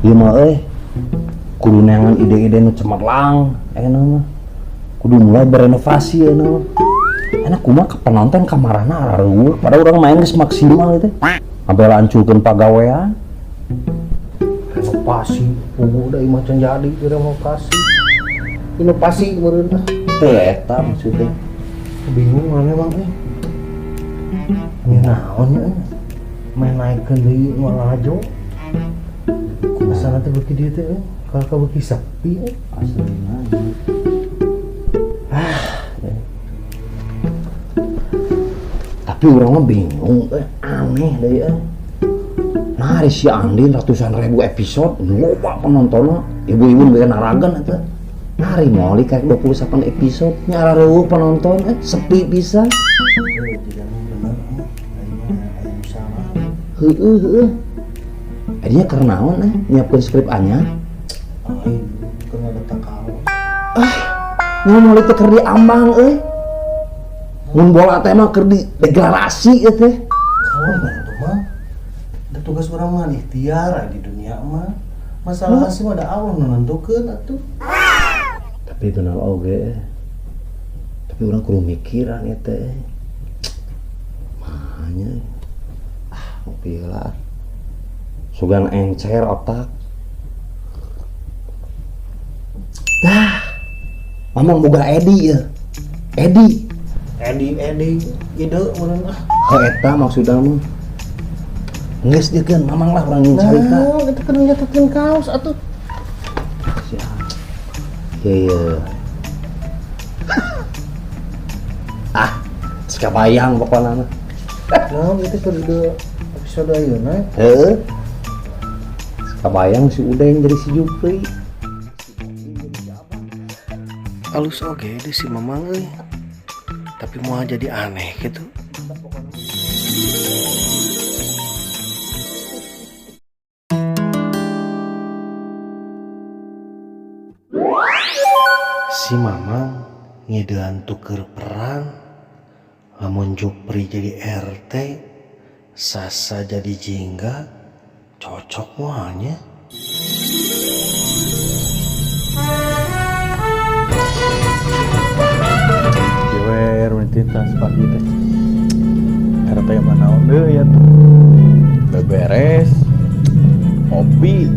Ieu mah kudu neangan ide-ide nu cemerlang mah. Kudu mulai berenovasi mah. Enak kumaha ke penonton kamarana arareueur pada urang main geus maksimal teh. Sampai lancurkeun pagawean. Renovasi pugu da ieu macan jadi renovasi. Inovasi meureun teh eta maksudnya. Bingung mana bang ini naon ya main naikkeun deui ngalajo kumaha teh beuki dieu teh kakak beuki sepi aslinya tapi urang mah bingung aneh deui nah si Andin ratusan ribu episode loba penontonnya ibu-ibu bikin naragan eta nari moli kayak 28 episode nyarareueuh penonton sepi pisan. Heueuh. Adinya karena naon nyiapkeun skrip anyar. Keur ngadetak kaos. Ngomong teh keur diambang mun bola teh mah keur dideklarasi teh. Kawan bantu mah. Da tugas urang mah ikhtiar di dunia mah. Masalah hasil mah da Allah nentukeun atuh. Tapi benar oge tapi orang kudu mikiran ya teh mahanya mobil lah sugan encer otak dah mamang boga Edi ya Edi ide urang eta maksudna mah geus deukeun mamang lah urang ingin carita nah eta keur nyatakeun kaos atuh iya sekabayang pokoknya mah nah itu sudah episode ayeuna sekabayang si Udeng jadi si Jupri halus oge deh si Mamang tapi mau jadi aneh gitu. Si Mamang ngidean tuker peran lamun Jupri jadi RT Sasa jadi jingga cocok muanya. Jewer mentintas pagi teh RT mana onde ya tuh beberes ngopi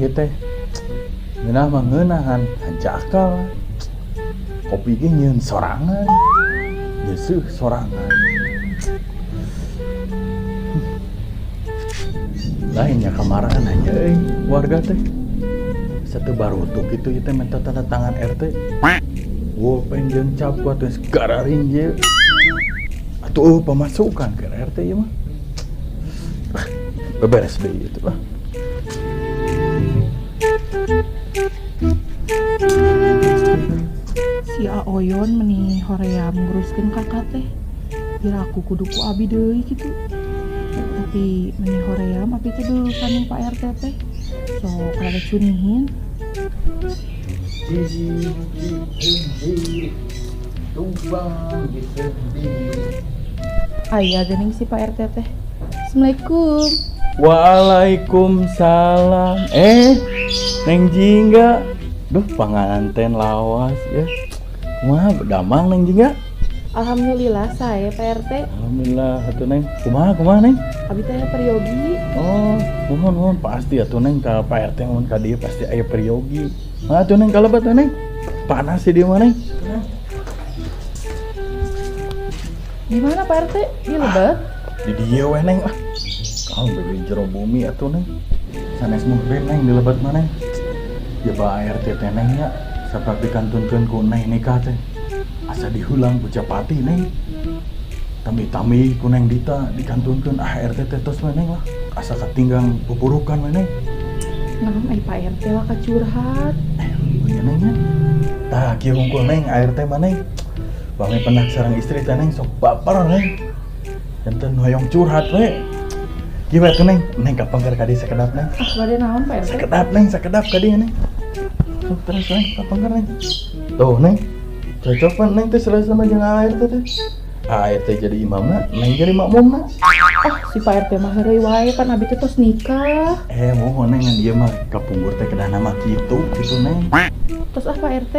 ya teh ngeunah mah ngeunahan hancakal kopi ge nyeun sorangan geuseuh sorangan lainnya kamaran aja warga teh satu barutuk itu teh minta tanda tangan RT pulpen jeung cap kuat geus gararing je atuh pemasukan ke RT ieu mah beberes deui itu lah. Si Aoyon meni hoream nguruskeun kakak teh biar aku kudu ku abi deui gitu tapi meni hoream abi teh dulu kan Pak RT teh so kada cunihin aya geuning si Pak RT teh. Assalamualaikum. Waalaikumsalam. Neng Jingga. Duh panganten lawas ya. Wah, berdamang Neng Jingga. Alhamdulillah saya Pak RT. Alhamdulillah atuh Neng. Kumaha Neng? Abi teh peryogi. Oh, nuhun pasti atuh Neng ka Pak RT mun ka dieu pasti aya peryogi. Atuh Neng kalebat Neng. Panas di dieu mah Neng. Di mana Pak RT? Di Lebet? Di dieu we Neng. Kau beli jero bumi atuh Neng. Sanes muhrim Neng di Lebet mah Neng. Ya ba RT teh Neng nya saprap dikantunkeun ku Neng nikah teh. Asa dihulang Bujapati Neng. Tami-tami ku Neng Dita dikantunkeun RT teh tos we Neng lah. Asa katinggang pupurukan we Neng. Naon ai Pak RT lah curhat. Ya Neng nya. Tah kieu hungkul Neng RT mah Neng. Bami pendak sareng istri teh Neng sok baper Neng. Enten hoyong curhat we. Gimana tuh Neng? Neng kapangker ka dieu sakedap Neng. Bade naon Pak RT? Sakedap Neng, sakedap ka dieu Neng. Tuh terus Neng kapangker Neng. Tuh Neng. Cocok pan Neng teh selesai sama jeung air teh. ART jadi imamna, neng jadi makmumna. Ah si Pak RT mah heureuy wae kan abi teh tos nikah. Mohon neng dia mah kapunggur teh kedah nama gitu neng. Terus Pak RT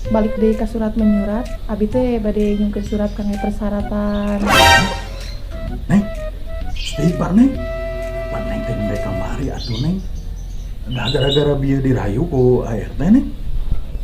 balik deui ka surat menyurat, abi teh bade nyungkeun surat kangge persyaratan. Neng, istighfar neng. Pan neng teh mende kamari atuh neng. Dah gara-gara bieu dirayu ku ART neng.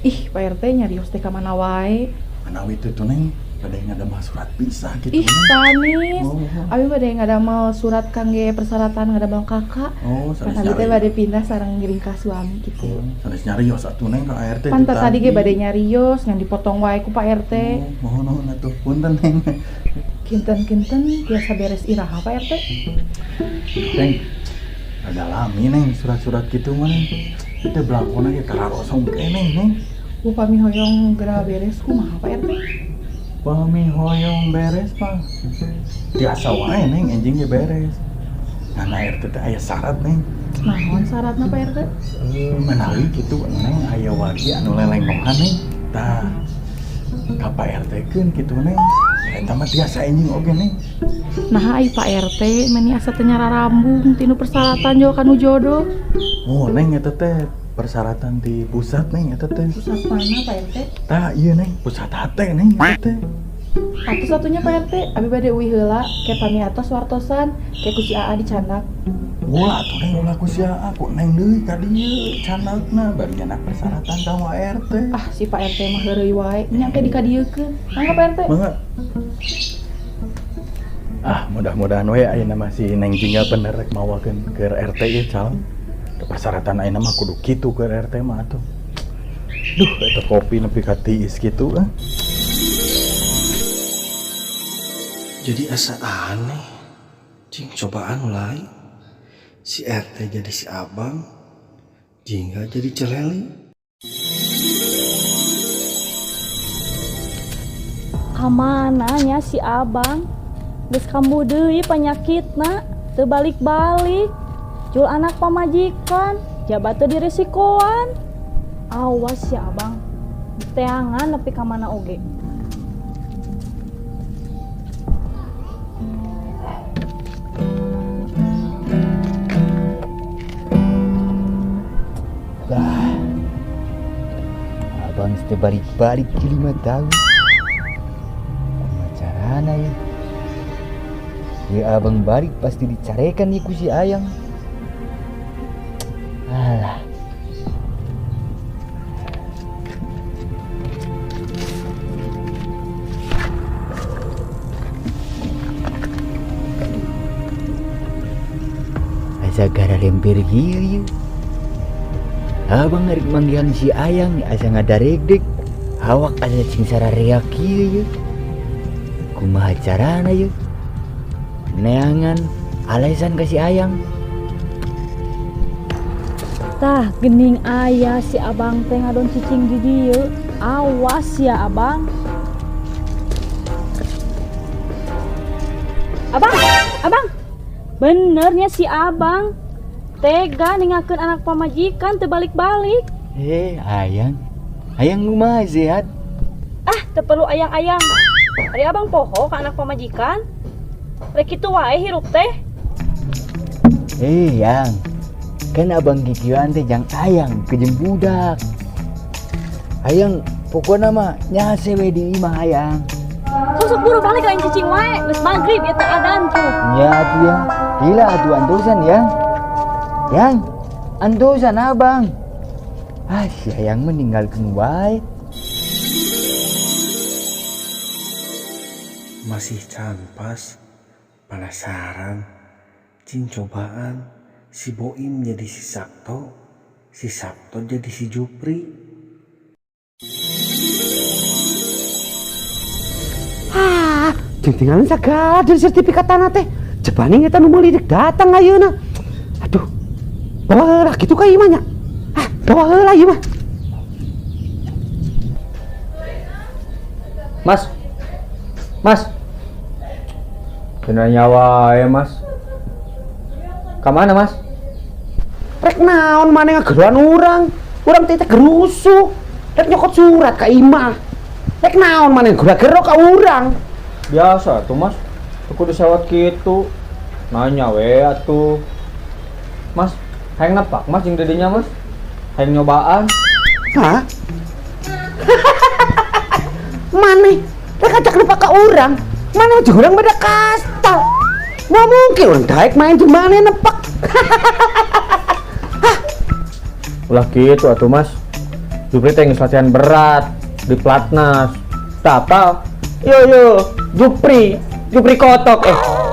Ih Pak RT nyarios teh ka mana wae. Manawi itu tuh neng, bade ngadamel surat pisah gitu. Ih sanis, Oh. abi bade ngadamel surat kangge persyaratan ngadamel kakak. Oh, Kan sanes abi teh nyari. bade pindah sareng ngiring ka suami gitu. Sanes nyarios atuh neng ka ART. Pan itu tadi ge bade nyarios ngan dipotong wae ku Pak RT. Mohon atuh punten neng. Kinten-kinten biasa beres iraha Pak RT. Neng, ada lami neng surat-surat gitu mah neng. Kita belakona ge kararosong keneng neng. Upami hoyong geura beres kumaha Pak RT? Pami hoyong beres pak. Biasa wae neng enjing ge beres. Karena RT teh aya syarat neng. Naon syaratna Pak RT? Menawi gitu neng aya wadi anu lelengkohan neng. Tah ka Pak RT keun kitu neng. Eta mah tiasa enjing oge neng. Nah ai Pak RT meni asa teu nyararambung tinu persyaratan jo kanu jodoh. Oh neng eta teh persyaratan di pusat neng eta teh. Pusat mana Pak RT? Tah ieu neng pusat hate neng eta teh. Satu-satunya Pak RT, abi bade uwi heula ke pamiatos wartosan ke ku si AA dicandak. Ulah tuh neng ulah ku sia aku neng deui ka dieu canakna bari anak persyaratan ka RT. Ah si Pak RT mah heureuy wae, nya ke dikadiekeun. Mangga Pak RT. Mangga. Mudah-mudahan we ayeuna mah si Neng Jingga bener rek mawakeun ke RT ieu cal. Persyaratan ayeuna mah kudu kitu ke RT mah atuh. Duh, eta kopi nepi ka tiis kitu ah. Jadi asa aneh. Cing cobaan mulai. Si RT jadi si abang. Jingga jadi celeli. Kamananya si abang geus kambuh deui panyakitna teu balik-balik jul anak pamajikan jabat teu diresikoan. Awas si abang teangan nepi ka mana oge. Abang sudah balik-balik ke 5 tahun. Carana ya. Ya abang balik pasti dicarekan nih ku si Ayang. Alah. Asa gara lemper hiu. Abang ngarik manggilan si Ayang asa ngadarek-dek. Awak asa cing sarareak kieu. Kumaha carana yeuh? Neangan alasan ka si Ayang. Tah gening aya si abang teh ngadon cicing di dieu. Awas ya abang. Abang. Benernya si abang tega ningakeun anak pamajikan teu balik-balik. Ayang kumaha sehat? Ah, teu perlu ayang-ayang. Ari abang poho ka anak pamajikan. Rek kitu wae hirup teh. Yang kan abang kikieuan teh jang Ayang kejem budak. Ayang pokona mah nyase we di imah Ayang. Sosok buru balik lain cicing wae, geus magrib eta adan tuh. Ya atuh yang gila atuh antosan yang antosan abang. Si Ayang meninggalkan wae. Masih campas. Penasaran. Cing cobaan. Si Boim jadi si Sabto. Si Sabto jadi si Jupri. Tinggalan sagala dari sertifikat tanah teh. Jebani ngeta nu meuli dek datang ayeuna. Aduh. Bawa heula kitu ka ieu nya. Bawa heula ieu mah. Mas. Kena nyawa ya Mas. Kamana Mas? Rek naon maneh ngageruan urang. Urang teh gerusuh. Rek nyokot surat ka imah. Rek naon maneh gero ka urang. Biasa tuh mas, aku disewat gitu. Nanya we atuh. Mas, hayang nepak mas jeung dedinya mas. Hayang nyobaan. Hah? Mana? Rek ajak lupa ke orang. Mana aja orang beda kasta. Nggak mungkin orang daek main di mana nepak. Ulah gitu atuh mas. Jupri teh geus latihan berat di Platnas. Tapa? Yo, Jupri kotok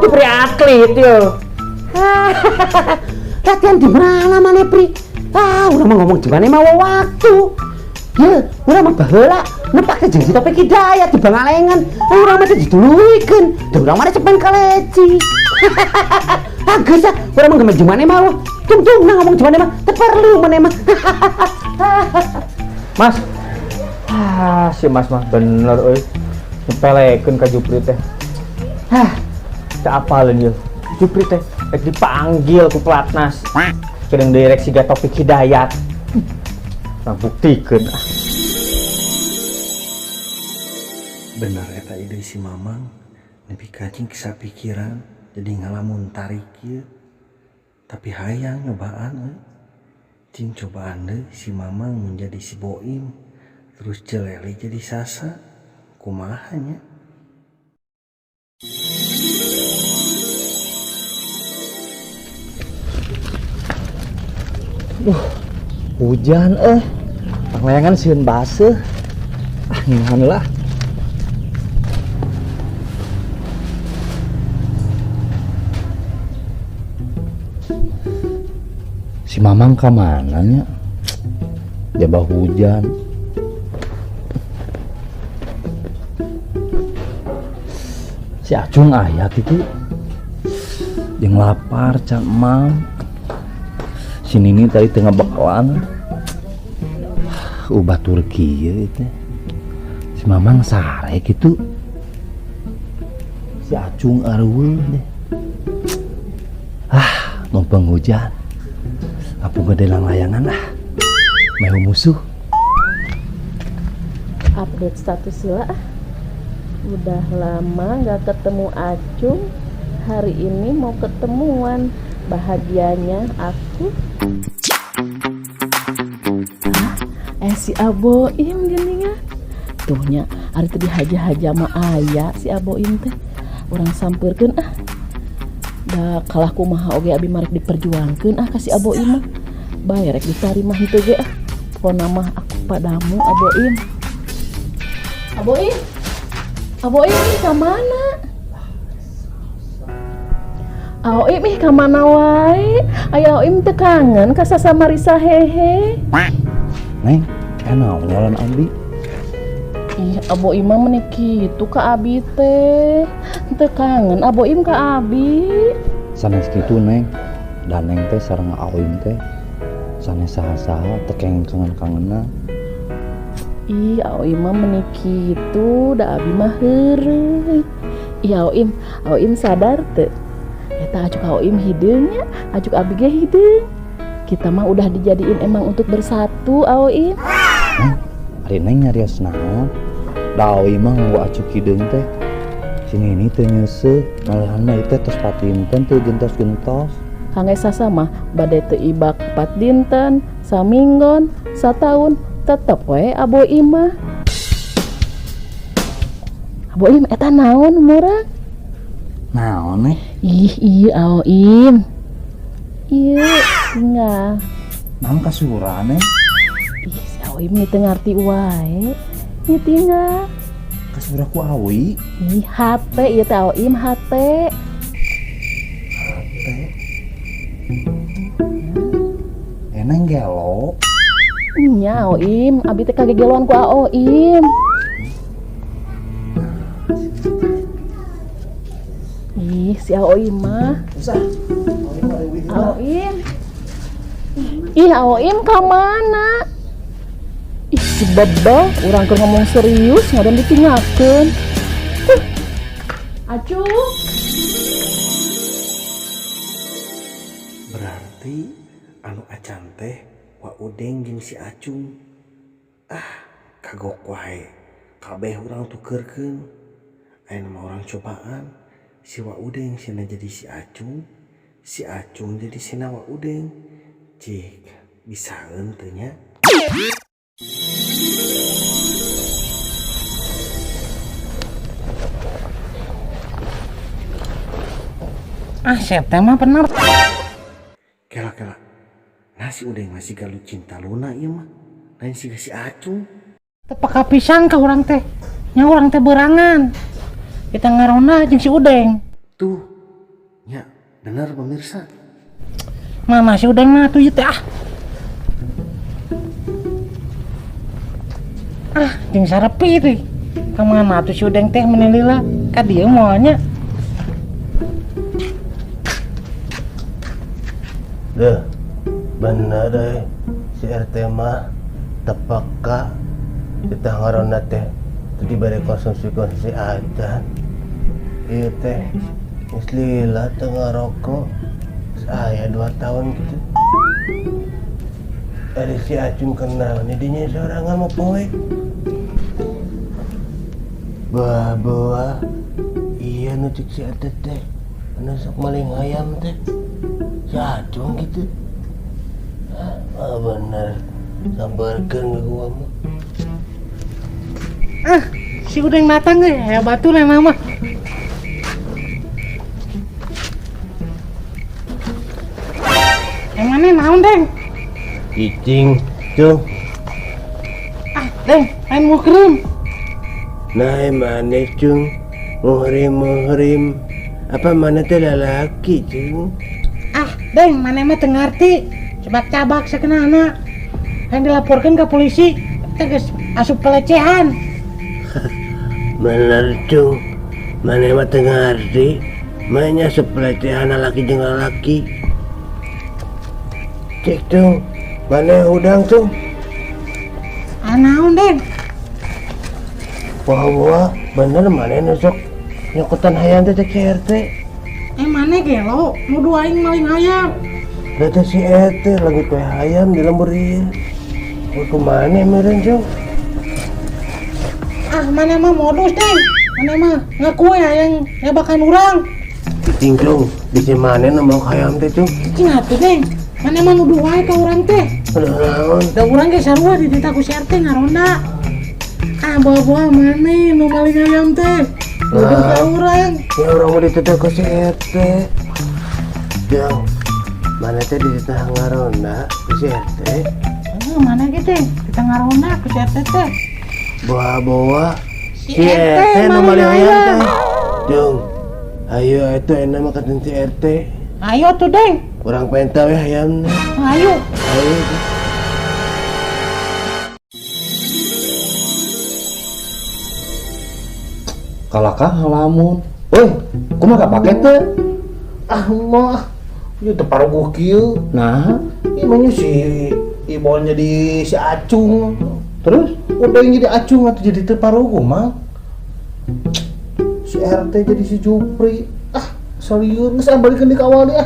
Jupri atlet yo. Latihan di mana mana Pri? Udah mau ngomong di mana mau waktu. Ya, udah mah baheula nepak ke jeung si Topik Hidayat di Bangalengan. Urang mah diduluikeun, da urang mah cepen kaleci. Geus urang mah geus jumane mau. Tung ngomong jumane mah teu perlu mane mah. Mas. Si Mas mah bener euy. Nyepelekeun ka Jupri teh. Teu apaleun ieu. Jupri teh rek dipanggil ku Platnas. Kedeung deui rek siga Topik Hidayat. Nah, buktikeun. Bener eta ide si Mamang, nepi kacing kisah pikiran jadi ngalamun tarik kieu. Tapi hayang nyobaan cing cobaan deh si Mamang menjadi si Boim, terus Jeleli jadi Sasa. Kumahanya. Hujan panglayangan sieun baseuh. Ngihan lah. Si Mamang ka mananya? Jabah hujan. Si Acung aya kitu. Jeung lapar can Mam. Si Nini tadi tengah bakalan. Batur kieu teh. Si Mamang sare kitu. Si Acung areueuh deh. Numpang hujan. Apu gede layangan Mehu musuh. Update status sila. Udah lama gak ketemu Acung. Hari ini mau ketemuan. Bahagianya aku. Si Aboim geuningan. Tuhnya ari teu dihaja-haja mah aya si Aboim teh. Urang sampeurkeun da kalah kumaha oge abi marek diperjuangkeun ka si Aboim mah. Bae rek ditarimah henteu ge pokona mah aku padamu Aboim. Aboim ka mana? Aboim ka mana wae? Aya Aboim teu kangen ka Sasa Marisa hehe. Neng, naon ngaran Abi? Ih, Aboim mah meneh kitu ka Abi teh. Teu kangen Aboim ka Abi. Sanes kitu Neng. Dan Neng teh sareng Aboim teh sanes saha-saha teu kangen-kangenna. Ih, Aboim mah meneh kitu, da Abi mah heureuy. Ih, Aboim sadar teu? Eta ajuk Aboim hideung nya, ajuk Abi ge hideung. Kita mah udah dijadiin emang untuk bersatu, Aboim. Ari Neng nyarios naon? Da Aboim mah nganggo acuk hideung teh. Sini ini teu nyeuseuk, malahan mah teh tos patinten teu gentos-gentos. Kangge Sasa mah bade teu ibak 4 dinten, saminggon, sataun, tetep we Aboim mah. Aboim eta naon umurang? Naon Iya Aboim. Iya, tinggal. naon kasuran Ih, si Aboim nih teu ngarti wae. Ih, tinggal. kasura ku Awi. Ih, hate ieu teh Aboim hate. Eneng gelo. Nya Aboim, abi teh kagegeloan ku Aboim. Ih, si Aboim mah. Aboim. Ih, Aboim ka mana? Ih, si bebel, urang keur ngomong serius ngadan ditinggalkeun. Acung. Berarti anu acan teh wa udeng jeung si Acung. Kagok wae. Kabeh urang tukeurkeun. Aya nama orang cobaan. Si Wak Udeng sina jadi si Acung jadi si Wak Udeng. Cik, bisa entenya. Saya teh mah bener. Kela. Nasi Udeng masih galu cinta Luna ieu mah. Lain si Acung. Tepaka pisan ka urang teh. Nya urang teh berangan. Kita ngarona jeung si Udeng. Tuh, ya benar pemirsa. Mana si Udeng mah tuh teh jeung sarepi teh. Ka mana tuh si Udeng teh menilila ka dieu moalnya. Deh, bener deh si RT mah tepaka kita ngarona teh tadi bari konsumsi aja. Iya teh geus lila teu ngarokok saya 2 tahun gitu. Ada si Acung kenal nih dinya sorangan mau poe. Bawa iya nu cik si RT teh anu sok maling ayam teh. Si Acung gitu. Bener sambarkeun ke gua mah. Si Udeng datang ge hebat tuh memang mah. Emangnya naon, Deng? Icing, Cung. Deng, main muhrim. Nah, mana Cung? Muhrim. Apa mana teh lalaki, Cung? Deng, mana mah teu ngarti. Cabak-cabak sakenaana. Yang dilaporkan ke polisi, tegas asup pelecehan. Bener, Cung. Mana mah teu ngarti. Mainnya sepelecehan laki jeung laki. Cek, Cung. Mana udang, Cung? Naon, Deng? Wah, bener mana nusuk nyokotan hayam teh si RT. Mana gelo? Nuduh aing maling ayam. Lihat si RT lagi kue hayam di lembur ieu. Mau kemana meren, Cung? Mana mah modus, Deng. Mana mah ngaku yang nyabakan urang. Cing, Cung. Bisa mana nama hayam teh, Cung? Cing atuh, Deng. Mana mah nuduh wae ka urang teh. Aduh, naon? Da urang ge sarua di dita ku si RT ngaronda. Bawa mana nu maling ayam teh? Nuduh ka urang. Ya orang mau ditetek ke si RT. Jang, mana teh di tengah ngaronda ke si RT? Mana gitu? Kita ngaronda ke si RT teh. Bawa Si RT nu maling maling ayam ayam. teh. Jang, ayo itu enak mah katen si RT. Ayo tuh, Deng. Orang pengen tahu ya ayamnya. Ayo. Ayo. Kalakah ngalamun. Woi, kumaha kapake teh? Mah, ieu teu parogoh kieu. Nah, Emangnya si Ibon jadi si Acung. terus Udah yang jadi Acung atau jadi teu parogoh, Mang? Si RT jadi si Jupri. Salieur geus ambalikeun di kawal deh.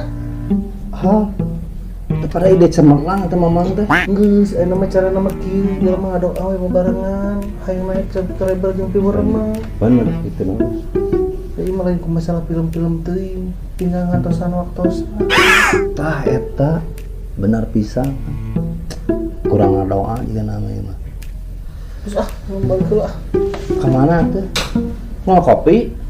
pada ide cemerlang atau mamang teh. Geus aya mah cara nama kieu, urang mah ngadoa we barengan. Hayang naik treble jeung piweureun mah. Bener gitu nang. Jadi malah ku masalah film-film teuing, tinggal ngantosan waktos. Tah eta benar pisan. Kurang ngadoa juga namanya mah. Terus balik heula. Kemana tuh? Mau kopi?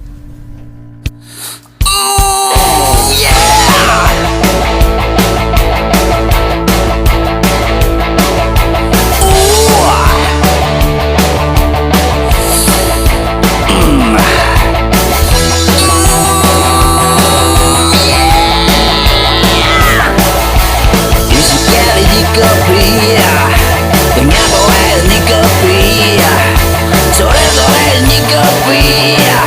Ni copia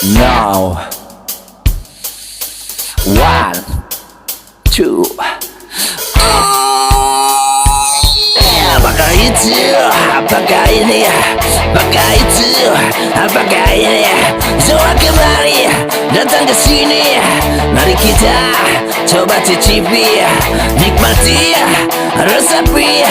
Now, 1, 2. Apakah itu? Apakah ini? Apakah itu? Apakah ini? Semua kembali datang ke sini. Mari kita coba cicipi, nikmati, resapi.